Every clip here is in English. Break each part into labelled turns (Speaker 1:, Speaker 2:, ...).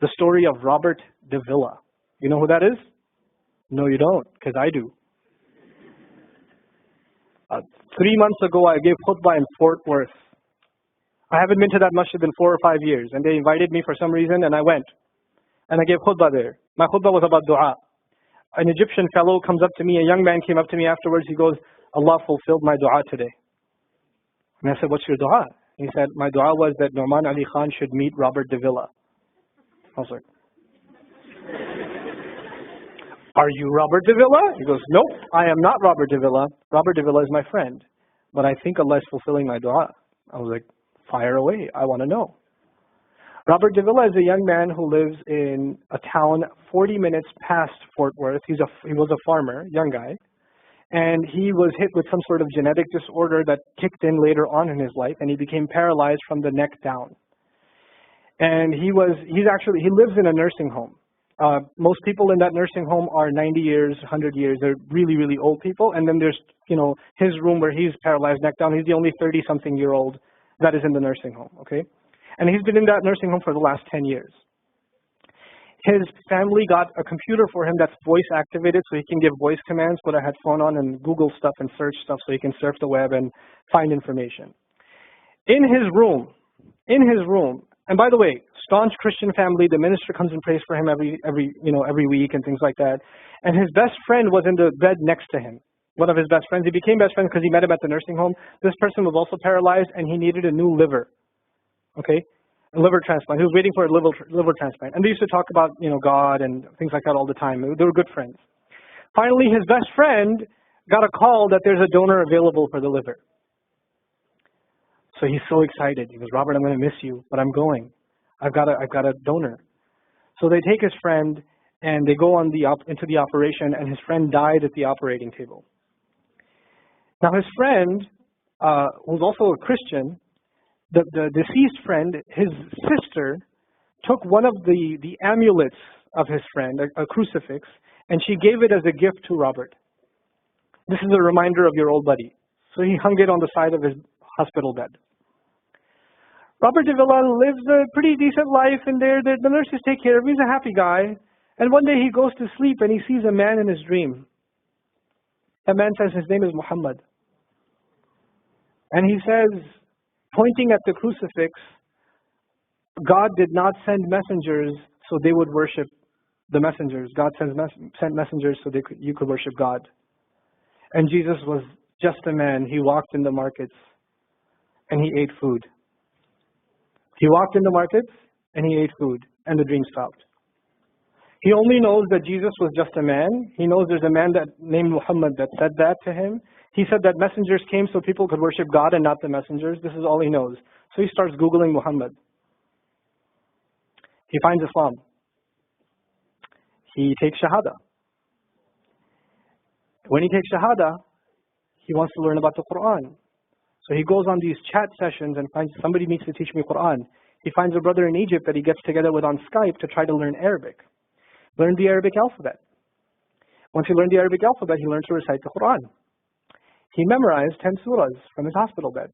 Speaker 1: The story of Robert Devila. You know who that is? No, you don't, because I do. 3 months ago, I gave khutbah in Fort Worth. I haven't been to that masjid in 4 or 5 years, and they invited me for some reason, and I went. And I gave khutbah there. My khutbah was about dua. An Egyptian fellow comes up to me, a young man came up to me afterwards, he goes, Allah fulfilled my dua today. And I said, what's your dua? He said, my dua was that Nouman Ali Khan should meet Robert Devila. I was like, are you Robert Devila? He goes, nope, I am not Robert Devila. Robert Devila is my friend. But I think Allah is fulfilling my dua. I was like, fire away, I want to know. Robert Devila is a young man who lives in a town 40 minutes past Fort Worth. He was a farmer, young guy. And he was hit with some sort of genetic disorder that kicked in later on in his life, and he became paralyzed from the neck down. And he lives in a nursing home. Most people in that nursing home are 90 years, 100 years. They're really, really old people. And then there's, his room where he's paralyzed neck down. He's the only 30-something-year-old that is in the nursing home, okay? And he's been in that nursing home for the last 10 years. His family got a computer for him that's voice activated, so he can give voice commands, put a headphone on and Google stuff and search stuff so he can surf the web and find information. In his room, and by the way, staunch Christian family, the minister comes and prays for him every week and things like that. And his best friend was in the bed next to him. One of his best friends. He became best friends because he met him at the nursing home. This person was also paralyzed and he needed a new liver. Okay? A liver transplant. He was waiting for a liver transplant. And they used to talk about, God and things like that all the time. They were good friends. Finally, his best friend got a call that there's a donor available for the liver. So he's so excited. He goes, Robert, I'm going to miss you, but I'm going. I've got a donor. So they take his friend and they go into the operation, and his friend died at the operating table. Now his friend, who's also a Christian, the deceased friend, his sister, took one of the amulets of his friend, a crucifix, and she gave it as a gift to Robert. This is a reminder of your old buddy. So he hung it on the side of his hospital bed. Robert Devila lives a pretty decent life in there. The nurses take care of him. He's a happy guy. And one day he goes to sleep and he sees a man in his dream. That man says his name is Muhammad. And he says, pointing at the crucifix, God did not send messengers so they would worship the messengers. God sent messengers so you could worship God. And Jesus was just a man. He walked in the markets and he ate food. He walked in the markets and he ate food, and the dream stopped. He only knows that Jesus was just a man. He knows there's a man named Muhammad that said that to him. He said that messengers came so people could worship God and not the messengers. This is all he knows. So he starts Googling Muhammad. He finds Islam. He takes Shahada. When he takes Shahada, he wants to learn about the Quran. So he goes on these chat sessions and finds somebody needs to teach me Quran. He finds a brother in Egypt that he gets together with on Skype to try to learn Arabic. Learn the Arabic alphabet. Once he learned the Arabic alphabet, he learned to recite the Quran. He memorized 10 surahs from his hospital bed.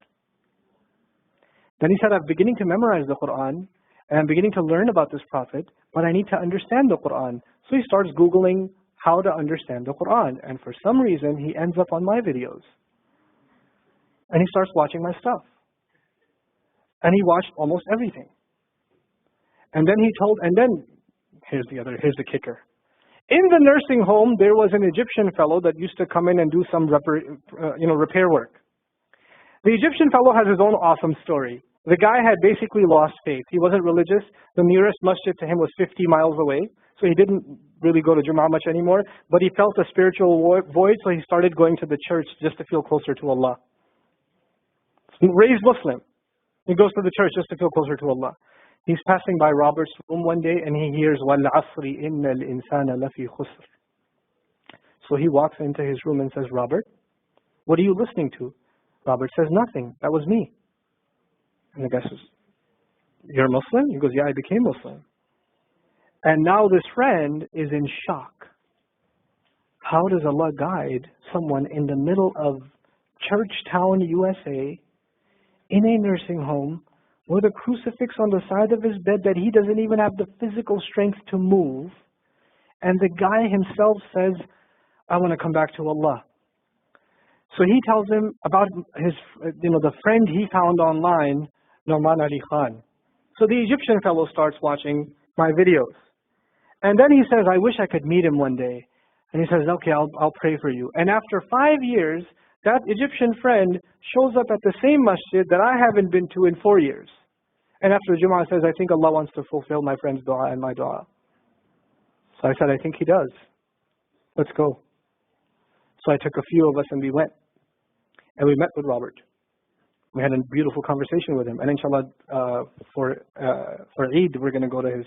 Speaker 1: Then he said, I'm beginning to memorize the Quran, and I'm beginning to learn about this prophet, but I need to understand the Quran. So he starts Googling how to understand the Quran. And for some reason, he ends up on my videos. And he starts watching my stuff. And he watched almost everything. And then here's the kicker. In the nursing home, there was an Egyptian fellow that used to come in and do some repair work. The Egyptian fellow has his own awesome story. The guy had basically lost faith. He wasn't religious. The nearest masjid to him was 50 miles away. So he didn't really go to Jum'ah much anymore. But he felt a spiritual void, so he started going to the church just to feel closer to Allah. Raised Muslim. He goes to the church just to feel closer to Allah. He's passing by Robert's room one day and he hears وَالْعَصْرِ إِنَّ الْإِنسَانَ لَفِي خُسْرٍ. So he walks into his room and says, Robert, what are you listening to? Robert says, nothing. That was me. And the guy says, you're a Muslim? He goes, yeah, I became Muslim. And now this friend is in shock. How does Allah guide someone in the middle of Churchtown, USA, in a nursing home, with a crucifix on the side of his bed that he doesn't even have the physical strength to move. And the guy himself says, I want to come back to Allah. So he tells him about his, the friend he found online, Nouman Ali Khan. So the Egyptian fellow starts watching my videos. And then he says, I wish I could meet him one day. And he says, okay, I'll pray for you. And after 5 years, that Egyptian friend shows up at the same masjid that I haven't been to in 4 years. And after Jummah says, I think Allah wants to fulfill my friend's dua and my dua. So I said, I think He does. Let's go. So I took a few of us and we went. And we met with Robert. We had a beautiful conversation with him. And inshallah, for Eid, we're going to go to his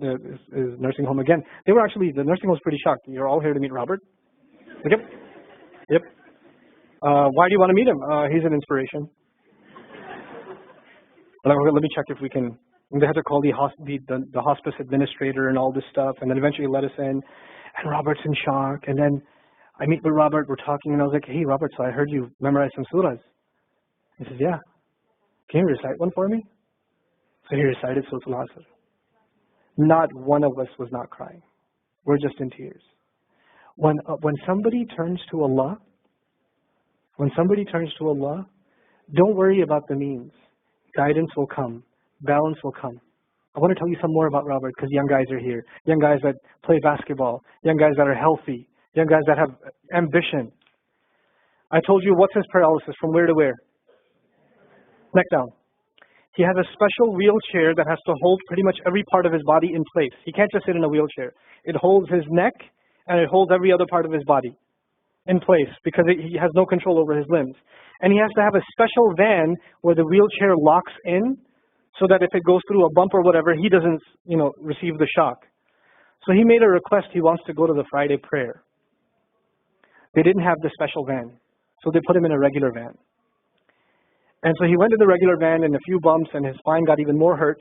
Speaker 1: nursing home again. The nursing home was pretty shocked. You're all here to meet Robert? Like, yep. Why do you want to meet him? He's an inspiration. Let me check if we can. They had to call the hospice administrator and all this stuff, and then eventually let us in. And Robert's in shock. And then I meet with Robert. We're talking, and I was like, "Hey, Robert, so I heard you memorize some surahs." He says, "Yeah. Can you recite one for me?" So he recited Surah Al-Asr. Not one of us was not crying. We're just in tears. When somebody turns to Allah, don't worry about the means. Guidance will come. Balance will come. I want to tell you some more about Robert because young guys are here. Young guys that play basketball. Young guys that are healthy. Young guys that have ambition. I told you what's his paralysis, from where to where? Neck down. He has a special wheelchair that has to hold pretty much every part of his body in place. He can't just sit in a wheelchair. It holds his neck and it holds every other part of his body in place because he has no control over his limbs. And he has to have a special van where the wheelchair locks in so that if it goes through a bump or whatever, he doesn't, receive the shock. So he made a request. He wants to go to the Friday prayer. They didn't have the special van, so they put him in a regular van. And so he went to the regular van and a few bumps and his spine got even more hurt.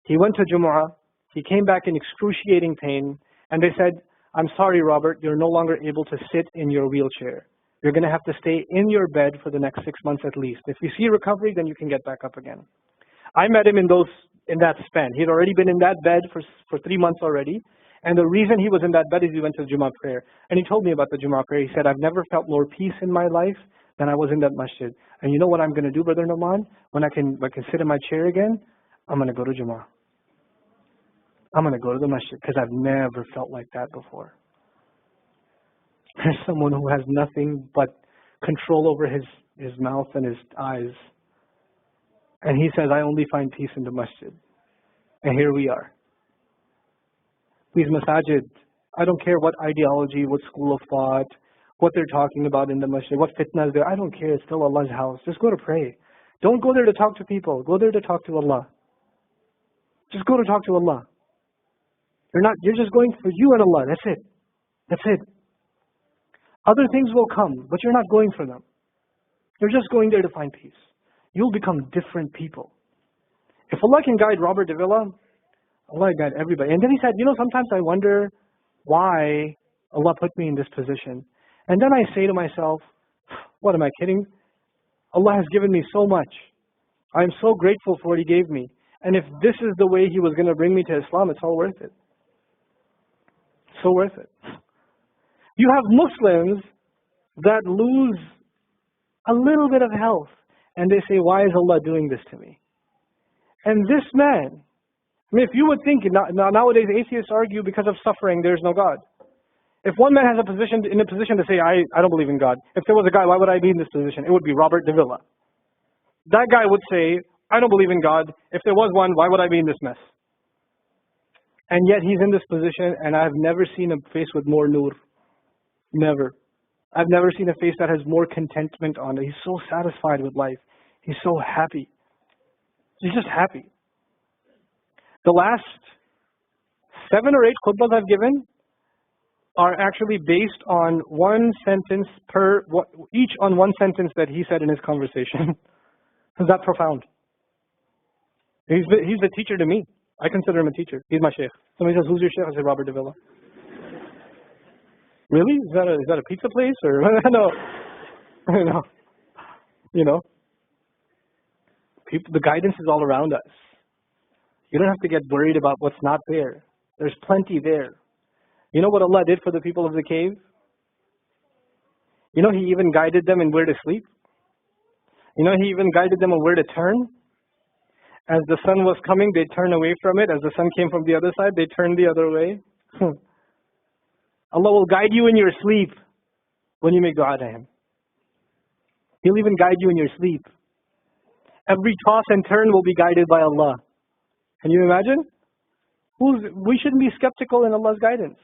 Speaker 1: He went to Jumu'ah. He came back in excruciating pain. And they said, I'm sorry, Robert, you're no longer able to sit in your wheelchair. You're going to have to stay in your bed for the next 6 months at least. If you see recovery, then you can get back up again. I met him in that span. He'd already been in that bed for 3 months already. And the reason he was in that bed is he went to the Jummah prayer. And he told me about the Jummah prayer. He said, I've never felt more peace in my life than I was in that masjid. And you know what I'm going to do, Brother Nouman? When I can sit in my chair again, I'm going to go to Jummah. I'm going to go to the masjid because I've never felt like that before. There's someone who has nothing but control over his mouth and his eyes. And he says, I only find peace in the masjid. And here we are. These masajid, I don't care what ideology, what school of thought, what they're talking about in the masjid, what fitna is there. I don't care. It's still Allah's house. Just go to pray. Don't go there to talk to people. Go there to talk to Allah. Just go to talk to Allah. You're just going for you and Allah. That's it. Other things will come, but you're not going for them. You're just going there to find peace. You'll become different people. If Allah can guide Robert Devila, Allah can guide everybody. And then he said, sometimes I wonder why Allah put me in this position. And then I say to myself, what am I kidding? Allah has given me so much. I am so grateful for what He gave me. And if this is the way He was going to bring me to Islam, it's all worth it. So worth it. You have Muslims that lose a little bit of health and they say, why is Allah doing this to me? And this man, if you would think, nowadays atheists argue because of suffering, there is no God. If one man has in a position to say, I don't believe in God. If there was a guy, why would I be in this position? It would be Robert Devila. That guy would say, I don't believe in God. If there was one, why would I be in this mess? And yet he's in this position, and I've never seen a face with more nur. Never. I've never seen a face that has more contentment on it. He's so satisfied with life. He's so happy. He's just happy. The last 7 or 8 khutbahs I've given are actually based on one sentence each on one sentence that he said in his conversation. Is that profound? He's the teacher to me. I consider him a teacher. He's my sheikh. Somebody says, who's your sheikh? I say, Robert Devila. Really? Is that a pizza place? Or no. No. The guidance is all around us. You don't have to get worried about what's not there. There's plenty there. You know what Allah did for the people of the cave? You know, He even guided them in where to sleep. You know, He even guided them on where to turn. As the sun was coming, they turned away from it. As the sun came from the other side, they turned the other way. Allah will guide you in your sleep when you make dua to Him. He'll even guide you in your sleep. Every toss and turn will be guided by Allah. Can you imagine? We shouldn't be skeptical in Allah's guidance.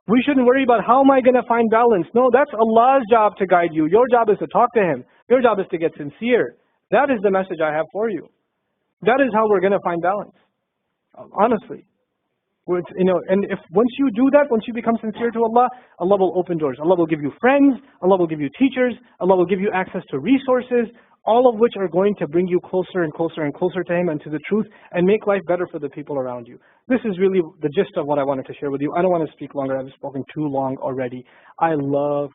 Speaker 1: We shouldn't worry about how am I going to find balance. No, that's Allah's job to guide you. Your job is to talk to Him. Your job is to get sincere. That is the message I have for you. That is how we're going to find balance. Honestly. And if once you do that, once you become sincere to Allah, Allah will open doors. Allah will give you friends. Allah will give you teachers. Allah will give you access to resources, all of which are going to bring you closer and closer and closer to Him and to the truth and make life better for the people around you. This is really the gist of what I wanted to share with you. I don't want to speak longer. I've spoken too long already. I love